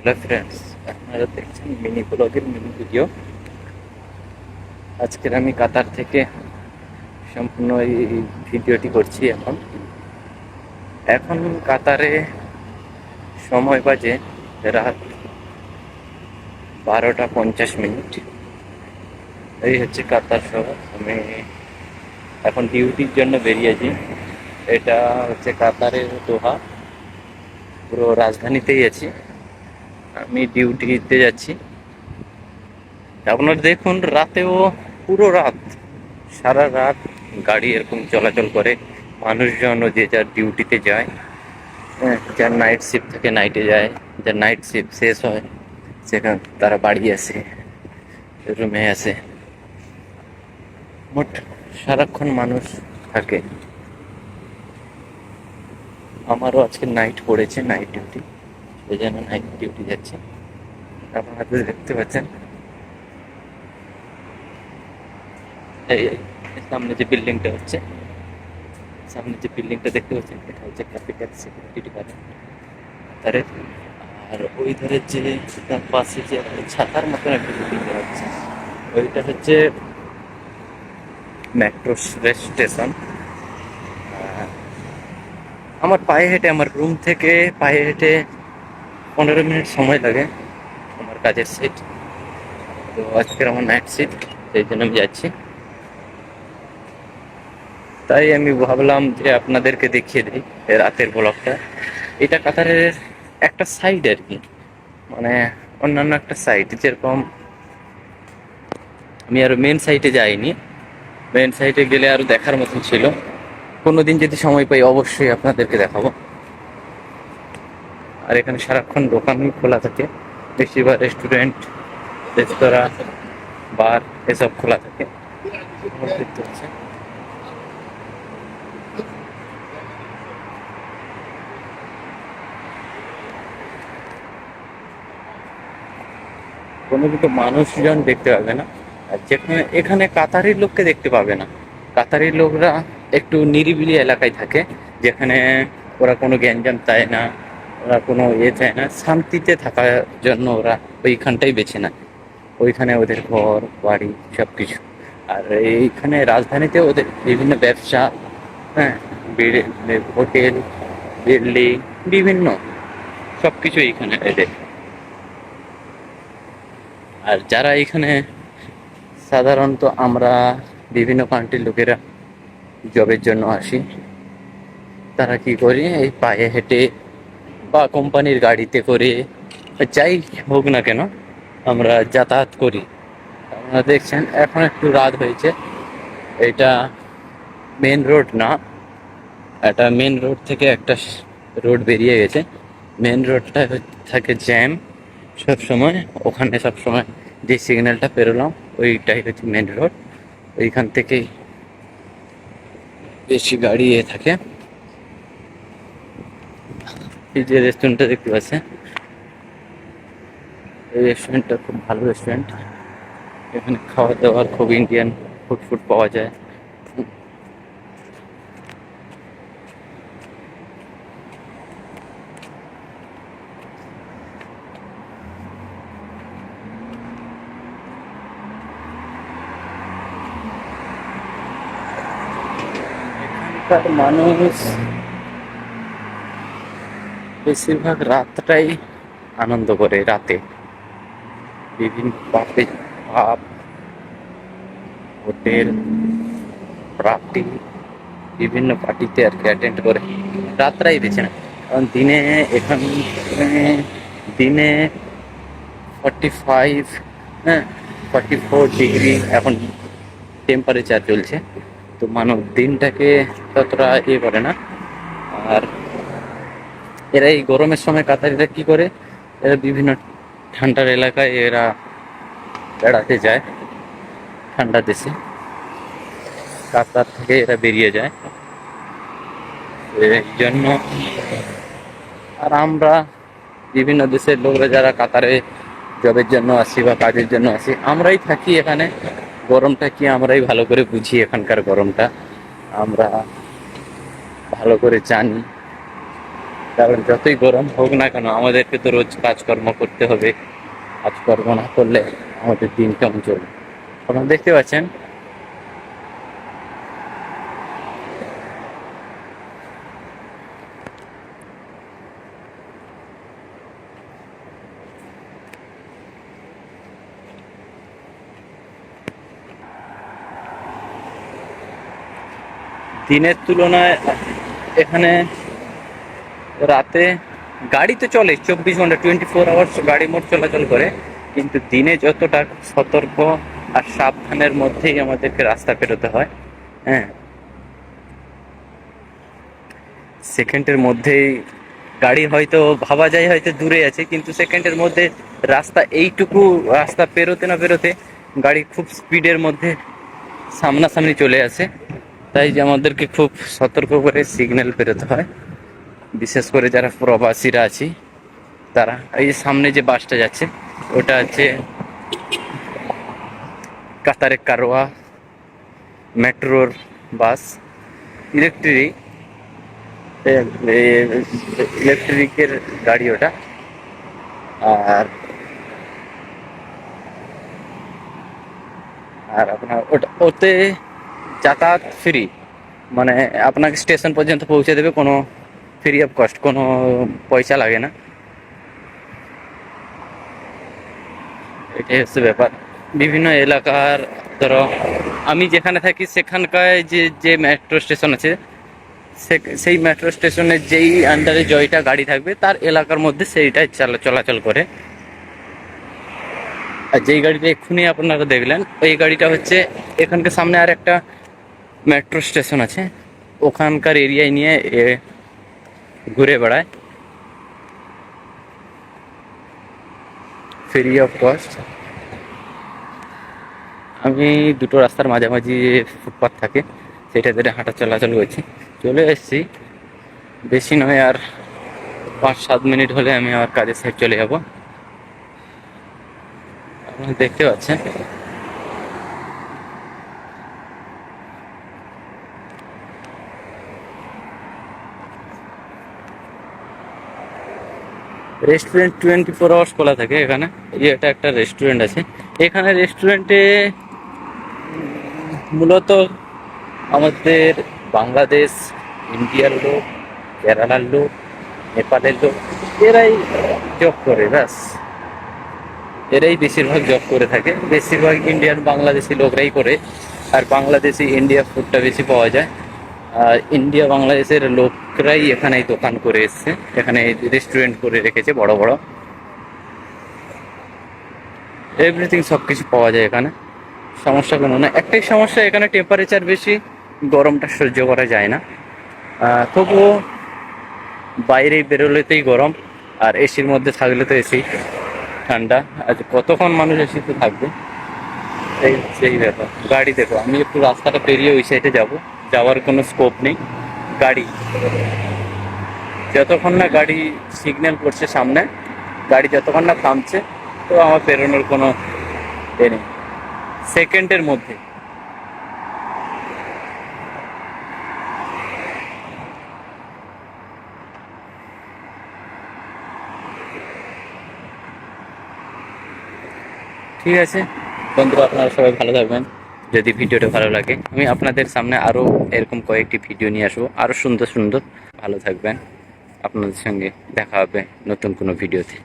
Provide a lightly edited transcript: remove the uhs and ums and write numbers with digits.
Hello friends, আপনারা দেখছেন mini ব্লগের মিনি ভিডিও। আজকের আমি কাতার থেকে সম্পূর্ণ এই ভিডিওটি করছি। এখন এখন কাতারে সময় বাজে রাত 12টা 50 মিনিট। এই হচ্ছে কাতার শহর। আমি এখন ডিউটির জন্য বেরিয়েছি। এটা হচ্ছে কাতারের দোহা, পুরো রাজধানীতেই আছি। আমি ডিউটিতে যাচ্ছি। আপনারা দেখুন, রাতেও পুরো রাত, সারা রাত গাড়ি এরকম চলাচল করে। মানুষজনও যে যার ডিউটিতে যায়। হ্যাঁ, যার নাইট শিফট থাকে নাইটে যায়, যার নাইট শিফট শেষ হয় সেখানে তারা বাড়ি আসে, রুমে আসে। মোট সারাক্ষণ মানুষ থাকে। আমারও আজকে নাইট পড়েছে, নাইট ডিউটি, সেই জন্য নাইট ডিউটি যাচ্ছে। আপনারা তো দেখতে পাচ্ছেন, এই এই সামনে যে বিল্ডিংটা হচ্ছে, সামনে যে বিল্ডিংটা দেখতে পাচ্ছেন, এটা হচ্ছে ক্যাপিটাল সিকিউরিটি ডিপার্টমেন্ট কাতারের। আর ওই ধারে যে তার পাশে যে একটা ছাতার মতন একটা বিল্ডিং হচ্ছে, ওইটা হচ্ছে মেট্রো স্টেশন। আমার পায়ে হেঁটে, আমার রুম থেকে পায়ে হেঁটে 15 মিনিট সময় লাগে আমার কাজের সিট। তো আজকের আমার নাইট শিফট, সেই জন্য আমি যাচ্ছি। তাই আমি ভাবলাম যে আপনাদেরকে দেখিয়ে দিই এই রাতের ব্লগটা। এটা কাতারের একটা সাইড আর কি, মানে অন্যান্য একটা সাইড। যেরকম আমি আরো মেন সাইটে যাইনি, মেন সাইটে গেলে আরো দেখার মতন ছিল। কোনোদিন যদি সময় পাই অবশ্যই আপনাদেরকে দেখাবো। আর এখানে সারাক্ষণ দোকানই খোলা থাকে, বেশিরভাগ রেস্টুরেন্ট, রেস্তোরাঁ, বার এসব খোলা থাকে। দেখতে পাচ্ছেন, কোনো কিন্তু মানুষজন দেখতে পাবে না। আর যেখানে এখানে কাতারি লোককে দেখতে পাবে না। কাতারি লোকরা একটু নিরিবিলি এলাকায় থাকে, যেখানে ওরা কোনো গ্যাঞ্জাম চায় না, ওরা কোনো চায় না, শান্তিতে থাকার জন্য ওরা ওইখানটাই বেছে নেয়। ওইখানে ওদের ঘর বাড়ি সব কিছু। আর এইখানে রাজধানীতে ওদের বিভিন্ন ব্যবসা, হ্যাঁ, হোটেল, বিল্ডিং, বিভিন্ন সব কিছু এইখানে এদের। আর যারা এখানে, সাধারণত আমরা বিভিন্ন কান্ট্রির লোকেরা জবের জন্য আসি, তারা কি করি, এই পায়ে হেঁটে বা কোম্পানির গাড়িতে করে, যাই হোক না কেন, আমরা যাতায়াত করি। আপনারা দেখছেন এখন একটু রাত হয়েছে। এটা মেন রোড না, এটা মেন রোড থেকে একটা রোড বেরিয়ে গেছে। মেন রোডটা থাকে জ্যাম সব সময়। ওখানে সব সময় যে সিগন্যালটা পেরোলাম ওইটাই হচ্ছে মেন রোড। ওইখান থেকেই বেশি গাড়ি থাকে। এই যে রেস্টুরেন্টটা দেখতে পাচ্ছেন, এই রেস্টুরেন্টটা খুব ভালো রেস্টুরেন্ট। এখানে খাওয়া দাওয়ার খুব ইন্ডিয়ান ফুড পাওয়া যায়। এখানকার মানুষ বেশিরভাগ রাতটাই আনন্দ করে। রাতে বিভিন্ন পাব, হোটেল, পার্টি, বিভিন্ন পার্টিতে আর কি অ্যাটেন্ড করে রাতটাই বেছে না। কারণ দিনে এখানে দিনে 45, হ্যাঁ, 44 ডিগ্রি এখন টেম্পারেচার চলছে। তো মানুষ দিনটাকে ততটা করে না। আর এরা এই গরমের সময় কাতারিরা কি করে, এরা বিভিন্ন ঠান্ডার এলাকায় এরা বেড়াতে যায়। ঠান্ডা দেশে কাতার থেকে এরা বেরিয়ে যায় এই জন্য। আর আমরা বিভিন্ন দেশের লোকরা যারা কাতারে জবের জন্য আসি বা কাজের জন্য আসি, আমরাই থাকি এখানে। গরমটা কি আমরাই ভালো করে বুঝি, এখানকার গরমটা আমরা ভালো করে জানি। কারণ যতই গরম হোক না কেন আমাদেরকে তো রোজ কাজকর্ম করতে হবে। কাজকর্ম না করলে আমাদের দিন কেমন চলবে? আপনারা দেখতে পাচ্ছেন দিনের তুলনায় এখানে রাতে গাড়ি তো চলে 24 ঘন্টা, 24 আওয়ার্স গাড়ি মোট চলাচল করে, কিন্তু দিনে যতটা সতর্ক আর সাবধানের মধ্যেই আমাদেরকে রাস্তা পেরোতে হয়। হ্যাঁ, সেকেন্ডের মধ্যেই গাড়ি হয়তো ভাবা যায় হয়তো দূরে আছে, কিন্তু সেকেন্ডের মধ্যে রাস্তা এইটুকু রাস্তা পেরোতে না পেরোতে গাড়ি খুব স্পিডের মধ্যে সামনাসামনি চলে আসে। তাই যে আমাদেরকে খুব সতর্ক করে সিগন্যাল পেরোতে হয়, বিশেষ করে যারা প্রবাসীরা আছি তারা। এই যে সামনে যে বাসটা যাচ্ছে ওটা হচ্ছে কাতারে কারওয়া মেট্রোর বাস, ইলেকট্রিক ইলেকট্রিকের গাড়ি ওটা। আর আর আপনার ওতে যাতায়াত ফ্রি, মানে আপনাকে স্টেশন পর্যন্ত পৌঁছে দেবে, কোনো ফ্রি অফ কস্ট, কোনো পয়সা লাগে না। এটাই হচ্ছে ব্যাপার। বিভিন্ন এলাকার, ধরো আমি যেখানে থাকি সেখানকার যে যে মেট্রো স্টেশন আছে, সেই মেট্রো স্টেশনের যেই আন্ডারে জয়টা গাড়ি থাকবে তার এলাকার মধ্যে সেইটাই চলাচল করে। আর যেই গাড়িটা এক্ষুনি আপনারা দেখলেন ওই গাড়িটা হচ্ছে এখানকার সামনে আর একটা মেট্রো স্টেশন আছে, ওখানকার এরিয়ায় নিয়ে ঘুরে বেড়ায় ফ্রি অফ কস্ট। আমি দুটো রাস্তার মাঝামাঝি ফুটপাথ থাকে সেটা ধরে হাঁটা চলাচল করছি, চলে এসেছি। বেশি নয়, আর 5-7 মিনিট হলে আমি আমার কাজের সাইড চলে যাব। আপনারা দেখতে পাচ্ছেন রেস্টুরেন্ট 24 আওয়ার্স খোলা থাকে এখানে। এটা একটা রেস্টুরেন্ট আছে, এখানে রেস্টুরেন্টে মূলত আমাদের বাংলাদেশ, ইন্ডিয়ার লোক, কেরালার লোক, নেপালের লোক, এরাই জব করে, ব্যাস এরাই বেশিরভাগ জব করে থাকে। বেশিরভাগ ইন্ডিয়ান বাংলাদেশি লোকরাই করে, আর বাংলাদেশি ইন্ডিয়া ফুডটা বেশি পাওয়া যায়। আর ইন্ডিয়া বাংলাদেশের লোকরাই এখানে দোকান করে এসছে, এখানে রেস্টুরেন্ট করে রেখেছে বড় বড়। এভরিথিং সব কিছু পাওয়া যায় এখানে, সমস্যা কোনো না। একটাই সমস্যা, এখানে টেম্পারেচার বেশি, গরমটা সহ্য করা যায় না। তবুও বাইরে বেরোলেতেই গরম, আর এসির মধ্যে থাকলে তো এসি ঠান্ডা। আর কতক্ষণ মানুষ এসিতে থাকবে, এই সেই ব্যাপার। গাড়ি দেখো, আমি একটু রাস্তাটা পেরিয়ে ওই সাইডে যাব, যাওয়ার কোনো স্কোপ নেই। গাড়ি যতক্ষণ না গাড়ি সিগন্যাল করছে সামনে, গাড়ি যতক্ষণ না থামছে, তো আমার পেরোনোর কোনো এ নেই, সেকেন্ডের মধ্যে। ঠিক আছে বন্ধুরা, আপনারা সবাই ভালো থাকবেন। যদি ভিডিওটা ভালো লাগে আমি আপনাদের সামনে আরও এরকম কয়েকটি ভিডিও নিয়ে আসবো, আরও সুন্দর সুন্দর। ভালো থাকবেন, আপনাদের সঙ্গে দেখা হবে নতুন কোনো ভিডিওতে।